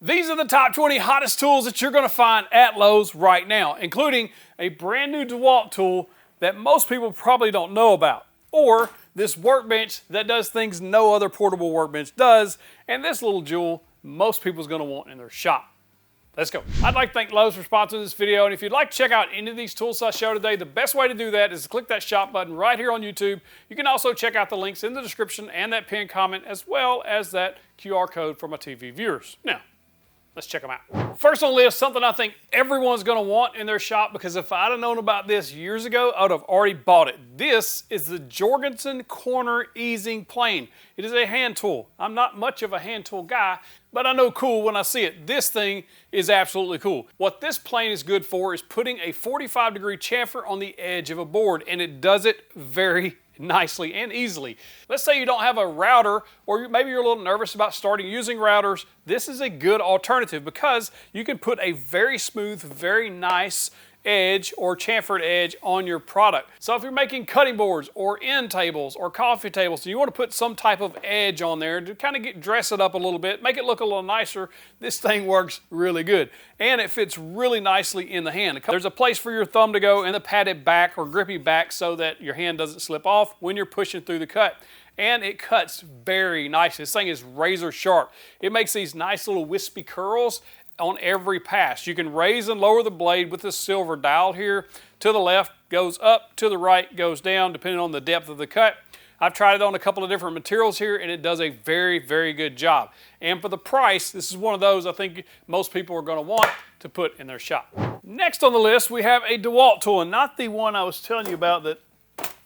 These are the top 20 hottest tools that you're going to find at Lowe's right now, including a brand new DeWALT tool that most people probably don't know about, or this workbench that does things no other portable workbench does, and this little jewel most people's going to want in their shop. Let's go. I'd like to thank Lowe's for sponsoring this video, and if you'd like to check out any of these tools I show today, the best way to do that is to click that shop button right here on YouTube. You can also check out the links in the description and that pinned comment, as well as that QR code for my TV viewers. Now, let's check them out. First on the list, something I think everyone's going to want in their shop, because if I'd have known about this years ago, I would have already bought it. This is the Jorgensen corner easing plane. It is a hand tool. I'm not much of a hand tool guy, but I know cool when I see it. This thing is absolutely cool. What this plane is good for is putting a 45-degree chamfer on the edge of a board, and it does it very nicely and easily. Let's say you don't have a router, or maybe you're a little nervous about starting using routers. This is a good alternative because you can put a very smooth, very nice edge or chamfered edge on your product. So if you're making cutting boards or end tables or coffee tables, and you want to put some type of edge on there to kind of dress it up a little bit, make it look a little nicer, this thing works really good. And it fits really nicely in the hand. There's a place for your thumb to go in the padded back or grippy back so that your hand doesn't slip off when you're pushing through the cut. And it cuts very nicely. This thing is razor sharp. It makes these nice little wispy curls on every pass. You can raise and lower the blade with this silver dial here. To the left goes up, to the right goes down, depending on the depth of the cut. I've tried it on a couple of different materials here, and it does a very, very good job. And for the price, this is one of those I think most people are going to want to put in their shop. Next on the list, we have a DeWALT tool, and not the one I was telling you about that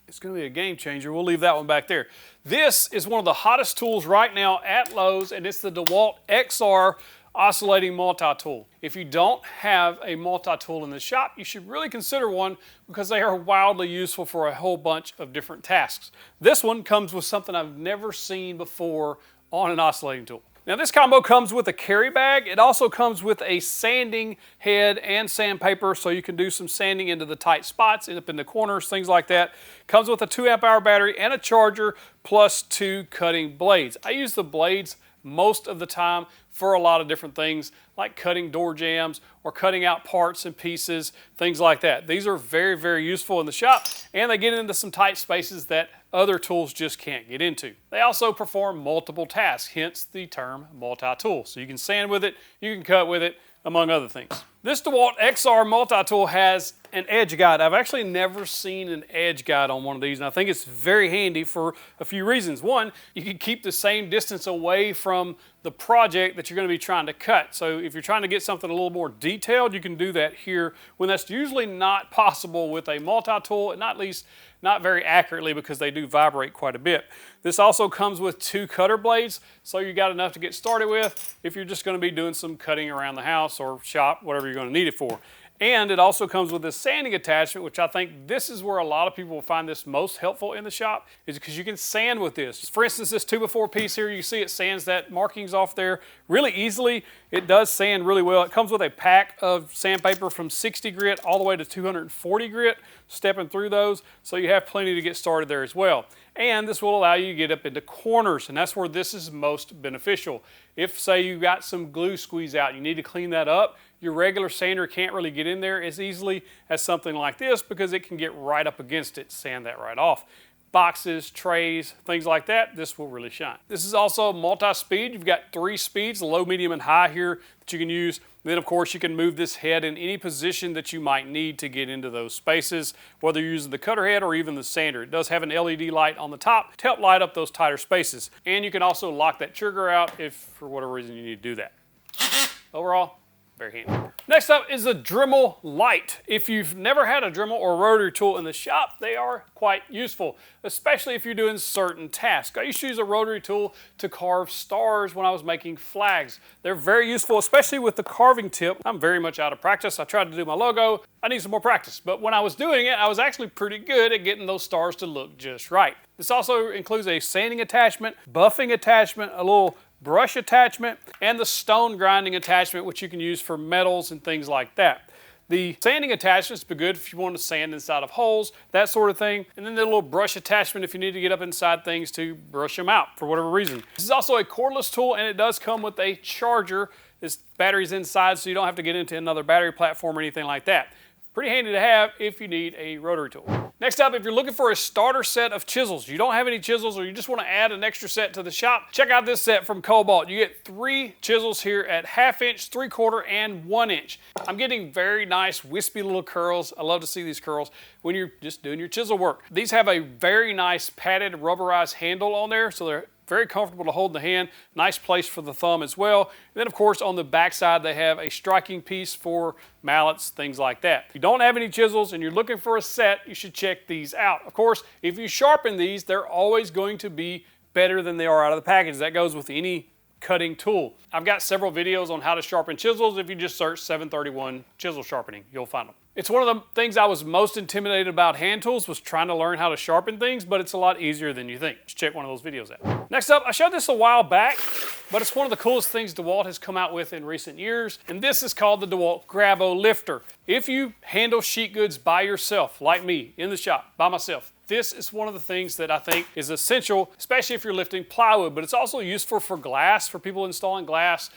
it's going to be a game changer. We'll leave that one back there. This is one of the hottest tools right now at Lowe's, and it's the DeWALT XR Oscillating multi-tool. If you don't have a multi-tool in the shop, you should really consider one because they are wildly useful for a whole bunch of different tasks. This one comes with something I've never seen before on an oscillating tool. Now this combo comes with a carry bag. It also comes with a sanding head and sandpaper, so you can do some sanding into the tight spots, up in the corners, things like that. Comes with a 2 amp hour battery and a charger, plus 2 cutting blades. I use the blades most of the time for a lot of different things, like cutting door jambs or cutting out parts and pieces, things like that. These are very, very useful in the shop, and they get into some tight spaces that other tools just can't get into. They also perform multiple tasks, hence the term multi-tool. So you can sand with it, you can cut with it, among other things. This DeWALT XR multi-tool has an edge guide. I've actually never seen an edge guide on one of these, and I think it's very handy for a few reasons. One, you can keep the same distance away from the project that you're going to be trying to cut. So if you're trying to get something a little more detailed, you can do that here, when that's usually not possible with a multi-tool, and at least not very accurately, because they do vibrate quite a bit. This also comes with 2 cutter blades, so you got enough to get started with if you're just going to be doing some cutting around the house or shop, whatever you're going to need it for. And it also comes with this sanding attachment, which I think this is where a lot of people will find this most helpful in the shop, is because you can sand with this. For instance, this 2x4 piece here, you see it sands that markings off there really easily. It does sand really well. It comes with a pack of sandpaper from 60 grit all the way to 240 grit, stepping through those, so you have plenty to get started there as well. And this will allow you to get up into corners, and that's where this is most beneficial. If, say, you got some glue squeeze out, you need to clean that up, your regular sander can't really get in there as easily as something like this, because it can get right up against it, sand that right off. Boxes, trays, things like that, this will really shine. This is also multi-speed. You've got 3 speeds, low, medium, and high here that you can use. Then, of course, you can move this head in any position that you might need to get into those spaces, whether you're using the cutter head or even the sander. It does have an LED light on the top to help light up those tighter spaces. And you can also lock that trigger out if, for whatever reason, you need to do that. Overall, very handy. Next up is the Dremel Lite. If you've never had a Dremel or rotary tool in the shop, they are quite useful, especially if you're doing certain tasks. I used to use a rotary tool to carve stars when I was making flags. They're very useful, especially with the carving tip. I'm very much out of practice. I tried to do my logo. I need some more practice. But when I was doing it, I was actually pretty good at getting those stars to look just right. This also includes a sanding attachment, buffing attachment, a little brush attachment, and the stone grinding attachment, which you can use for metals and things like that. The sanding attachments be good if you want to sand inside of holes, that sort of thing. And then the little brush attachment if you need to get up inside things to brush them out for whatever reason. This is also a cordless tool, and it does come with a charger This battery's inside, so you don't have to get into another battery platform or anything like that. Pretty handy to have if you need a rotary tool. Next up, if you're looking for a starter set of chisels, you don't have any chisels or you just want to add an extra set to the shop, check out this set from Kobalt. You get 3 chisels here at 1/2 inch, 3/4, and 1 inch. I'm getting very nice wispy little curls. I love to see these curls when you're just doing your chisel work. These have a very nice padded rubberized handle on there, so they're very comfortable to hold in the hand. Nice place for the thumb as well. And then of course on the back side they have a striking piece for mallets, things like that. If you don't have any chisels and you're looking for a set, you should check these out. Of course, if you sharpen these, they're always going to be better than they are out of the package. That goes with any cutting tool. I've got several videos on how to sharpen chisels. If you just search 731 chisel sharpening, you'll find them. It's one of the things I was most intimidated about hand tools, was trying to learn how to sharpen things, but it's a lot easier than you think. Just check one of those videos out. Next up, I showed this a while back, but it's one of the coolest things DeWALT has come out with in recent years, and this is called the DeWALT Grabo Lifter. If you handle sheet goods by yourself, like me, in the shop, by myself, this is one of the things that I think is essential, especially if you're lifting plywood, but it's also useful for glass, for people installing glass,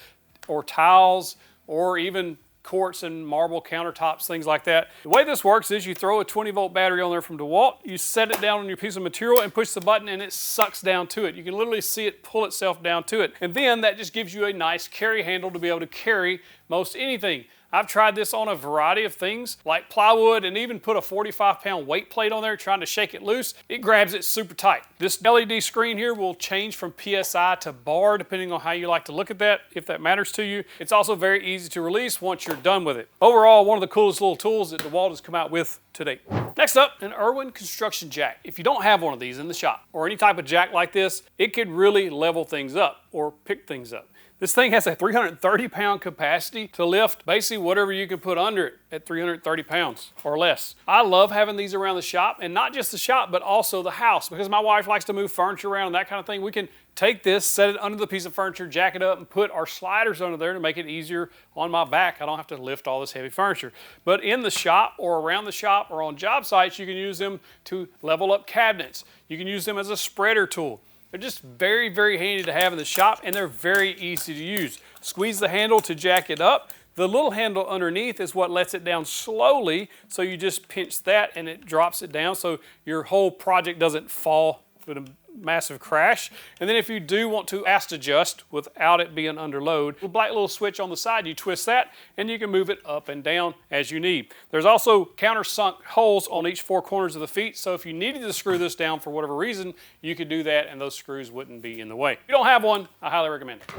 or tiles, or even quartz and marble countertops, things like that. The way this works is you throw a 20-volt battery on there from DeWALT, you set it down on your piece of material and push the button and it sucks down to it. You can literally see it pull itself down to it. And then that just gives you a nice carry handle to be able to carry most anything. I've tried this on a variety of things like plywood and even put a 45-pound weight plate on there trying to shake it loose. It grabs it super tight. This LED screen here will change from PSI to bar depending on how you like to look at that, if that matters to you. It's also very easy to release once you're done with it. Overall, one of the coolest little tools that DeWALT has come out with to date. Next up, an Irwin construction jack. If you don't have one of these in the shop or any type of jack like this, it could really level things up or pick things up. This thing has a 330-pound capacity to lift basically whatever you can put under it at 330 pounds or less. I love having these around the shop, and not just the shop, but also the house, because my wife likes to move furniture around and that kind of thing. We can take this, set it under the piece of furniture, jack it up, and put our sliders under there to make it easier on my back. I don't have to lift all this heavy furniture. But in the shop or around the shop or on job sites, you can use them to level up cabinets. You can use them as a spreader tool. They're just very, very handy to have in the shop, and they're very easy to use. Squeeze the handle to jack it up. The little handle underneath is what lets it down slowly, so you just pinch that and it drops it down so your whole project doesn't fall with a massive crash. And then if you do want to fast adjust without it being under load, a black little switch on the side, you twist that and you can move it up and down as you need. There's also countersunk holes on each 4 corners of the feet, so if you needed to screw this down for whatever reason, you could do that and those screws wouldn't be in the way. If you don't have one, I highly recommend it.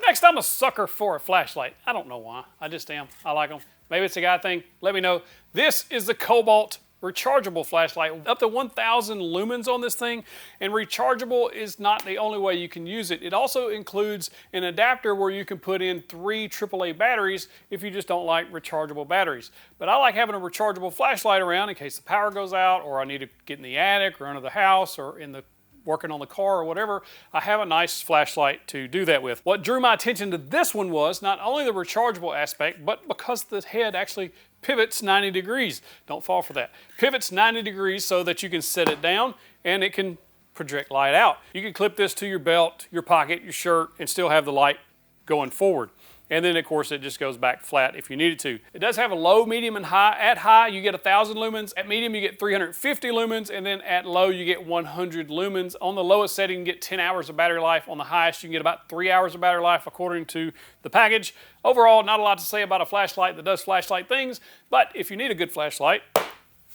Next, I'm a sucker for a flashlight. I don't know why, I just am. I like them. Maybe it's a guy thing, let me know. This is the Kobalt rechargeable flashlight, up to 1,000 lumens on this thing, and rechargeable is not the only way you can use it. It also includes an adapter where you can put in 3 AAA batteries if you just don't like rechargeable batteries. But I like having a rechargeable flashlight around in case the power goes out, or I need to get in the attic or under the house or in the working on the car or whatever. I have a nice flashlight to do that with. What drew my attention to this one was not only the rechargeable aspect, but because the head actually pivots 90 degrees. Don't fall for that. Pivots 90 degrees so that you can set it down and it can project light out. You can clip this to your belt, your pocket, your shirt, and still have the light going forward. And then of course it just goes back flat if you need it to. It does have a low, medium, and high. At high you get 1,000 lumens, at medium you get 350 lumens, and then at low you get 100 lumens. On the lowest setting you get 10 hours of battery life. On the highest you can get about 3 hours of battery life according to the package. Overall, not a lot to say about a flashlight that does flashlight things, but if you need a good flashlight,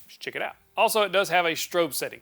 just check it out. Also, it does have a strobe setting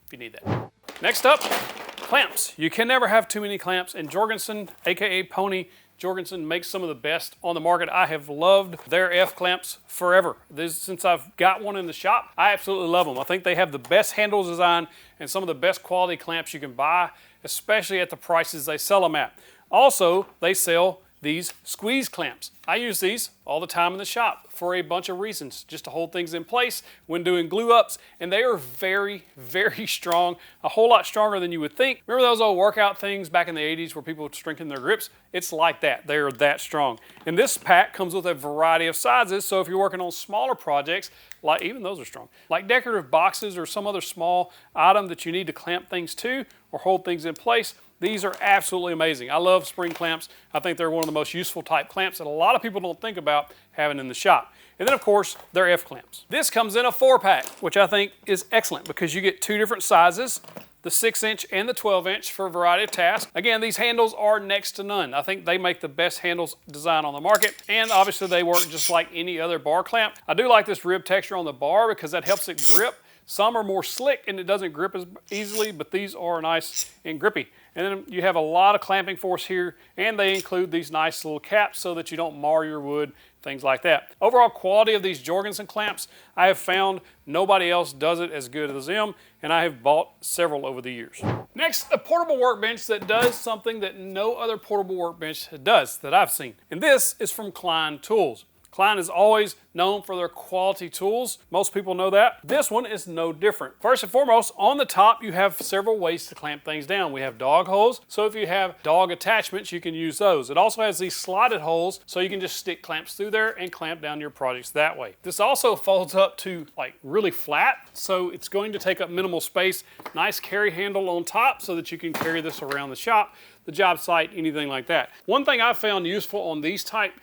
if you need that. Next up, clamps. You can never have too many clamps, and Jorgensen, aka Pony, Jorgensen makes some of the best on the market. I have loved their F-clamps forever. Since I've got one in the shop, I absolutely love them. I think they have the best handle design and some of the best quality clamps you can buy, especially at the prices they sell them at. Also, they sell these squeeze clamps. I use these all the time in the shop for a bunch of reasons, just to hold things in place when doing glue ups, and they are very, very strong, a whole lot stronger than you would think. Remember those old workout things back in the 80s where people would strengthen their grips? It's like that. They are that strong. And this pack comes with a variety of sizes, so if you're working on smaller projects, like even those are strong, like decorative boxes or some other small item that you need to clamp things to or hold things in place, These are absolutely amazing. I love spring clamps. I think they're one of the most useful type clamps that a lot of people don't think about having in the shop. And then of course, they're F-clamps. This comes in a 4-pack, which I think is excellent because you get 2 different sizes, the 6-inch and the 12-inch for a variety of tasks. Again, these handles are next to none. I think they make the best handles design on the market, and obviously they work just like any other bar clamp. I do like this rib texture on the bar because that helps it grip. Some are more slick and it doesn't grip as easily, but these are nice and grippy. And then you have a lot of clamping force here, and they include these nice little caps so that you don't mar your wood, things like that. Overall quality of these Jorgensen clamps, I have found nobody else does it as good as them, and I have bought several over the years. Next, a portable workbench that does something that no other portable workbench does that I've seen. And this is from Klein Tools. Klein is always known for their quality tools. Most people know that. This one is no different. First and foremost, on the top you have several ways to clamp things down. We have dog holes, so if you have dog attachments you can use those. It also has these slotted holes, so you can just stick clamps through there and clamp down your projects that way. This also folds up to like really flat, so it's going to take up minimal space. Nice carry handle on top so that you can carry this around the shop, the job site, anything like that. One thing I found useful on these type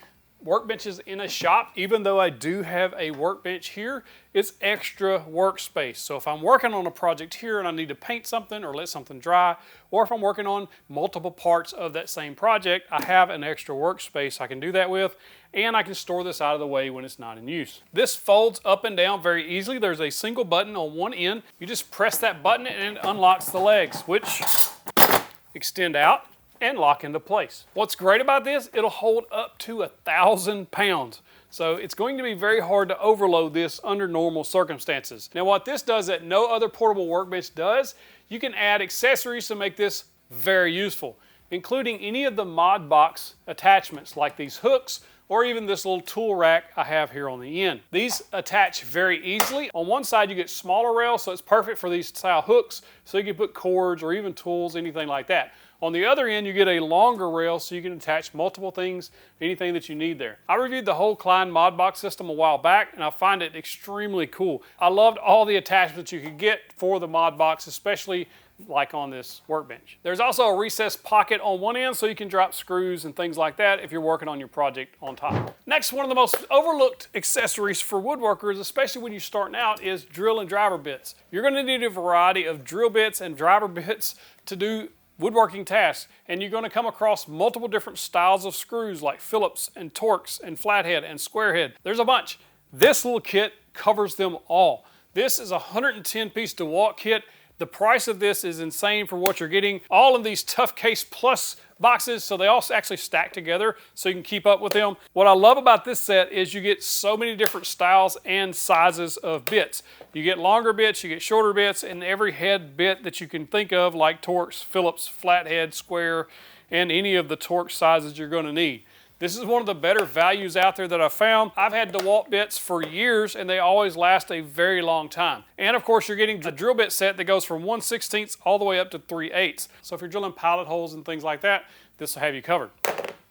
workbenches in a shop, even though I do have a workbench here, it's extra workspace. So if I'm working on a project here and I need to paint something or let something dry, or if I'm working on multiple parts of that same project, I have an extra workspace I can do that with, and I can store this out of the way when it's not in use. This folds up and down very easily. There's a single button on one end. You just press that button and it unlocks the legs, which extend out and lock into place. What's great about this, it'll hold up to 1,000 pounds. So it's going to be very hard to overload this under normal circumstances. Now what this does that no other portable workbench does, you can add accessories to make this very useful, including any of the mod box attachments like these hooks or even this little tool rack I have here on the end. These attach very easily. On one side you get smaller rails, so it's perfect for these style hooks, so you can put cords or even tools, anything like that. On the other end, you get a longer rail so you can attach multiple things, anything that you need there. I reviewed the whole Klein mod box system a while back, and I find it extremely cool. I loved all the attachments you could get for the mod box, especially like on this workbench. There's also a recessed pocket on one end so you can drop screws and things like that if you're working on your project on top. Next, one of the most overlooked accessories for woodworkers, especially when you're starting out, is drill and driver bits. You're going to need a variety of drill bits and driver bits to do woodworking tasks, and you're going to come across multiple different styles of screws like Phillips and Torx and flathead and squarehead. There's a bunch. This little kit covers them all. This is a 110-piece DeWALT kit. The price of this is insane for what you're getting. All of these Tough Case Plus boxes, so they all actually stack together so you can keep up with them. What I love about this set is you get so many different styles and sizes of bits. You get longer bits, you get shorter bits, and every head bit that you can think of, like Torx, Phillips, flathead, square, and any of the Torx sizes you're going to need. This is one of the better values out there that I've found. I've had DeWALT bits for years and they always last a very long time. And of course you're getting a drill bit set that goes from 1/16 all the way up to 3/8. So if you're drilling pilot holes and things like that, this will have you covered.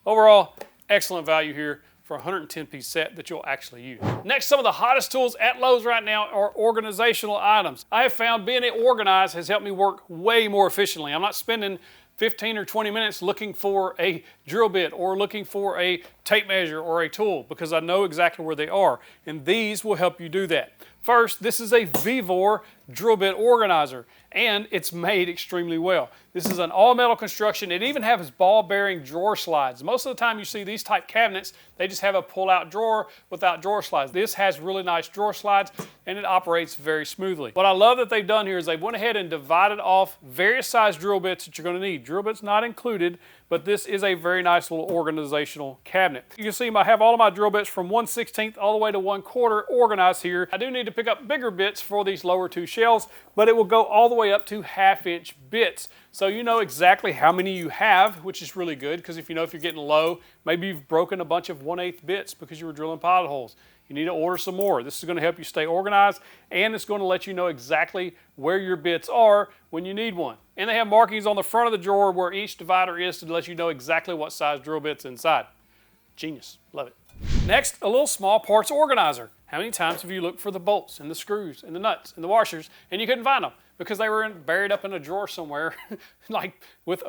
Overall, excellent value here for a 110-piece set that you'll actually use. Next, some of the hottest tools at Lowe's right now are organizational items. I have found being organized has helped me work way more efficiently. I'm not spending 15 or 20 minutes looking for a drill bit or looking for a tape measure or a tool because I know exactly where they are, and these will help you do that. First, this is a Vevor drill bit organizer, and it's made extremely well. This is an all-metal construction. It even has ball-bearing drawer slides. Most of the time you see these type cabinets, they just have a pull-out drawer without drawer slides. This has really nice drawer slides, and it operates very smoothly. What I love that they've done here is they went ahead and divided off various size drill bits that you're going to need. Drill bits not included, but this is a very nice little organizational cabinet. You can see I have all of my drill bits from 1/16 all the way to 1/4 organized here. I do need to pick up bigger bits for these lower two shelves, but it will go all the way up to 1/2-inch bits. So you know exactly how many you have, which is really good, because if you know if you're getting low, maybe you've broken a bunch of 1/8 bits because you were drilling pilot holes. You need to order some more. This is going to help you stay organized, and it's going to let you know exactly where your bits are when you need one. And they have markings on the front of the drawer where each divider is to let you know exactly what size drill bit's inside. Genius. Love it. Next, a little small parts organizer. How many times have you looked for the bolts and the screws and the nuts and the washers and you couldn't find them? because they were buried up in a drawer somewhere, like with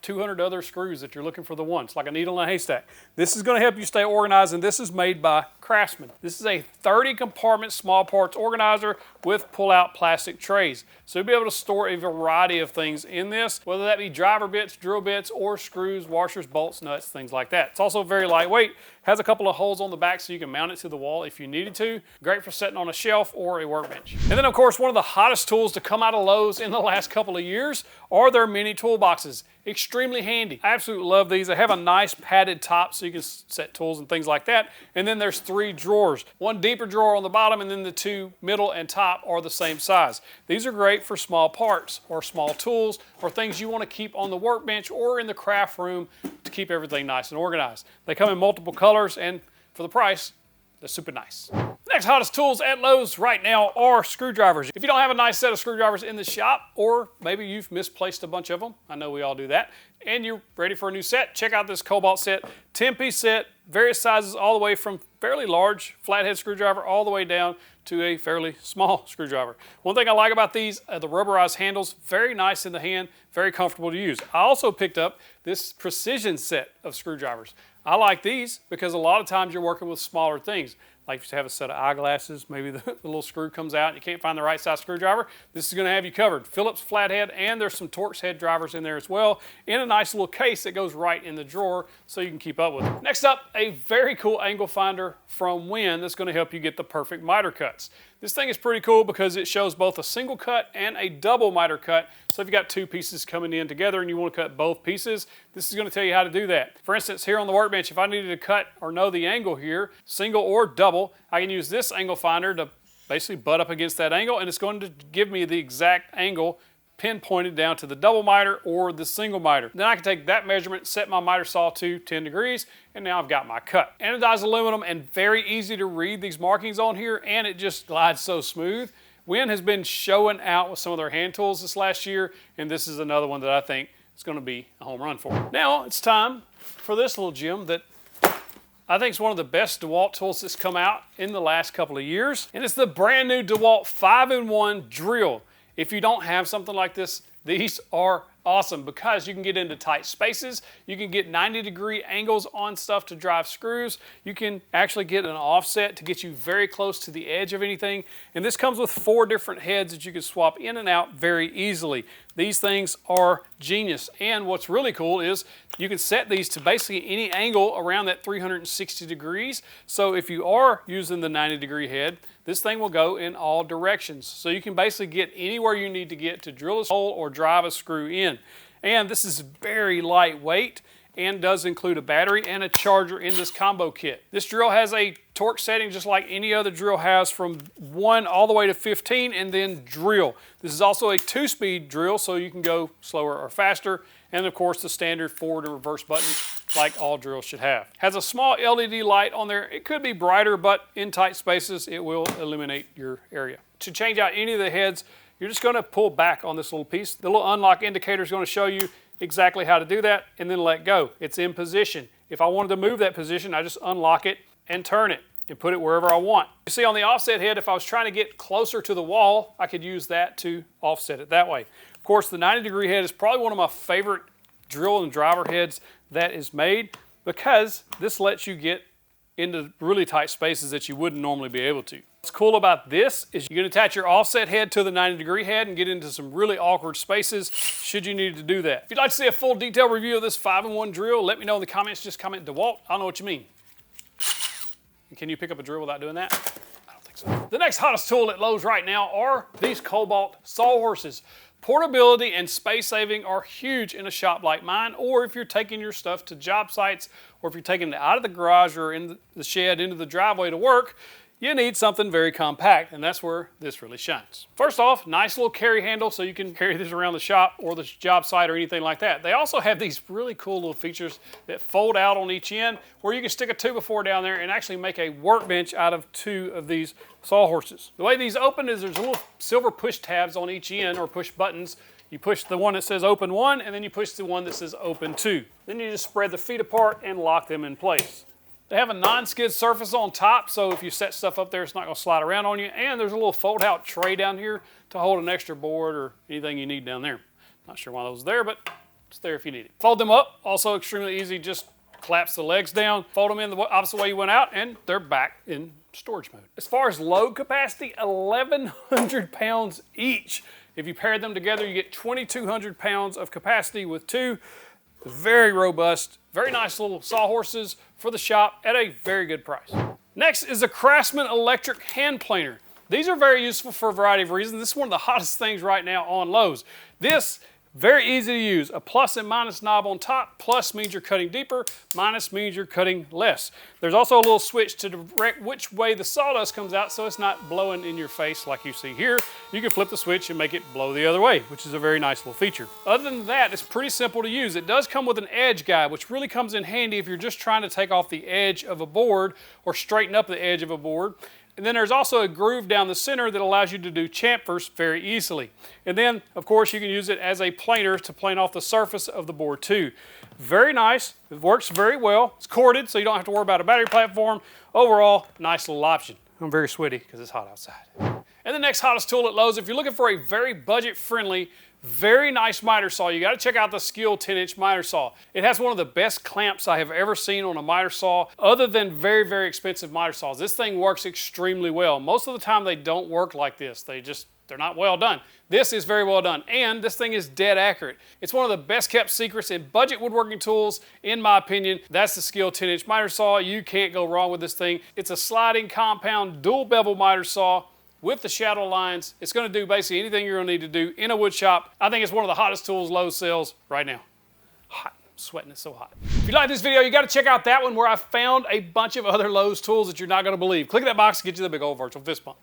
200 other screws that you're looking for the one. It's like a needle in a haystack. This is going to help you stay organized, and this is made by Craftsman. This is a 30 compartment small parts organizer with pull-out plastic trays. So you'll be able to store a variety of things in this, whether that be driver bits, drill bits, or screws, washers, bolts, nuts, things like that. It's also very lightweight, has a couple of holes on the back so you can mount it to the wall if you needed to. Great for setting on a shelf or a workbench. And then of course, one of the hottest tools to come out of Lowe's in the last couple of years are their mini toolboxes. Extremely handy. I absolutely love these. They have a nice padded top so you can set tools and things like that. And then there's 3 drawers. One deeper drawer on the bottom, and then the 2 middle and top are the same size. These are great for small parts or small tools or things you want to keep on the workbench or in the craft room to keep everything nice and organized. They come in multiple colors, and for the price, they're super nice. Next hottest tools at Lowe's right now are screwdrivers. If you don't have a nice set of screwdrivers in the shop, or maybe you've misplaced a bunch of them, I know we all do that, and you're ready for a new set, check out this Kobalt set, 10-piece set, various sizes all the way from fairly large flathead screwdriver all the way down to a fairly small screwdriver. One thing I like about these, the rubberized handles, very nice in the hand, very comfortable to use. I also picked up this precision set of screwdrivers. I like these because a lot of times you're working with smaller things. Like if you have a set of eyeglasses, maybe the little screw comes out and you can't find the right size screwdriver, this is going to have you covered. Phillips flathead, and there's some Torx head drivers in there as well, in a nice little case that goes right in the drawer so you can keep up with it. Next up, a very cool angle finder from WEN that's going to help you get the perfect miter cuts. This thing is pretty cool because it shows both a single cut and a double miter cut. So if you've got 2 pieces coming in together and you want to cut both pieces, this is going to tell you how to do that. For instance, here on the workbench, if I needed to cut or know the angle here, single or double, I can use this angle finder to basically butt up against that angle, and it's going to give me the exact angle pinpointed down to the double miter or the single miter. Then I can take that measurement, set my miter saw to 10 degrees, and now I've got my cut. Anodized aluminum, and very easy to read these markings on here, and it just glides so smooth. WEN has been showing out with some of their hand tools this last year, and this is another one that I think is going to be a home run for. Now it's time for this little gem that I think is one of the best DeWALT tools that's come out in the last couple of years, and it's the brand new DeWALT 5-in-1 drill. If you don't have something like this, these are awesome because you can get into tight spaces, you can get 90-degree angles on stuff to drive screws, you can actually get an offset to get you very close to the edge of anything, and this comes with 4 different heads that you can swap in and out very easily. These things are genius, and what's really cool is you can set these to basically any angle around that 360 degrees, so if you are using the 90-degree head, this thing will go in all directions. So you can basically get anywhere you need to get to drill a hole or drive a screw in. And this is very lightweight and does include a battery and a charger in this combo kit. This drill has a torque setting just like any other drill has, from 1 all the way to 15, and then drill. This is also a 2-speed drill, so you can go slower or faster, and of course the standard forward and reverse buttons like all drills should have. Has a small LED light on there. It could be brighter, but in tight spaces it will illuminate your area. To change out any of the heads, you're just going to pull back on this little piece. The little unlock indicator is going to show you exactly how to do that, and then let go. It's in position. If I wanted to move that position, I just unlock it and turn it and put it wherever I want. You see on the offset head, if I was trying to get closer to the wall, I could use that to offset it that way. Of course, the 90-degree head is probably one of my favorite drill and driver heads that is made, because this lets you get into really tight spaces that you wouldn't normally be able to. What's cool about this is you can attach your offset head to the 90-degree head and get into some really awkward spaces should you need to do that. If you'd like to see a full detailed review of this 5-in-1 drill, let me know in the comments. Just comment DeWALT. I don't know what you mean. Can you pick up a drill without doing that? I don't think so. The next hottest tool at Lowe's right now are these Kobalt Sawhorses. Portability and space saving are huge in a shop like mine, or if you're taking your stuff to job sites, or if you're taking it out of the garage or in the shed into the driveway to work, you need something very compact, and that's where this really shines. First off, nice little carry handle so you can carry this around the shop or the job site or anything like that. They also have these really cool little features that fold out on each end, where you can stick a 2x4 down there and actually make a workbench out of 2 of these Sawhorses. The way these open is there's little silver push tabs on each end, or push buttons. You push the one that says open 1, and then you push the one that says open 2. Then you just spread the feet apart and lock them in place. They have a non-skid surface on top, so if you set stuff up there, it's not going to slide around on you. And there's a little fold-out tray down here to hold an extra board or anything you need down there. Not sure why those are there, but it's there if you need it. Fold them up, also extremely easy. Just collapse the legs down, fold them in the opposite way you went out, and they're back in storage mode. As far as load capacity, 1,100 pounds each. If you pair them together, you get 2,200 pounds of capacity with two. Very robust, very nice little sawhorses for the shop at a very good price. Next is the Craftsman electric hand planer. These are very useful for a variety of reasons. This is one of the hottest things right now on Lowe's. This, very easy to use. A plus and minus knob on top. Plus means you're cutting deeper, minus means you're cutting less. There's also a little switch to direct which way the sawdust comes out so it's not blowing in your face like you see here. You can flip the switch and make it blow the other way, which is a very nice little feature. Other than that, it's pretty simple to use. It does come with an edge guide, which really comes in handy if you're just trying to take off the edge of a board or straighten up the edge of a board. And then there's also a groove down the center that allows you to do chamfers very easily. And then, of course, you can use it as a planer to plane off the surface of the board too. Very nice. It works very well. It's corded, so you don't have to worry about a battery platform. Overall, nice little option. I'm very sweaty because it's hot outside. And the next hottest tool at Lowe's, if you're looking for a very budget-friendly, very nice miter saw, you got to check out the SKIL 10-inch miter saw. It has one of the best clamps I have ever seen on a miter saw, other than very, very expensive miter saws. This thing works extremely well. Most of the time they don't work like this. They're not well done. This is very well done, and this thing is dead accurate. It's one of the best kept secrets in budget woodworking tools, in my opinion. That's the SKIL 10-inch miter saw. You can't go wrong with this thing. It's a sliding compound dual bevel miter saw with the shadow lines. It's going to do basically anything you're going to need to do in a wood shop. I think it's one of the hottest tools Lowe's sells right now. Hot. I'm sweating, it's so hot. If you like this video, you got to check out that one where I found a bunch of other Lowe's tools that you're not going to believe. Click that box to get you the big old virtual fist bump.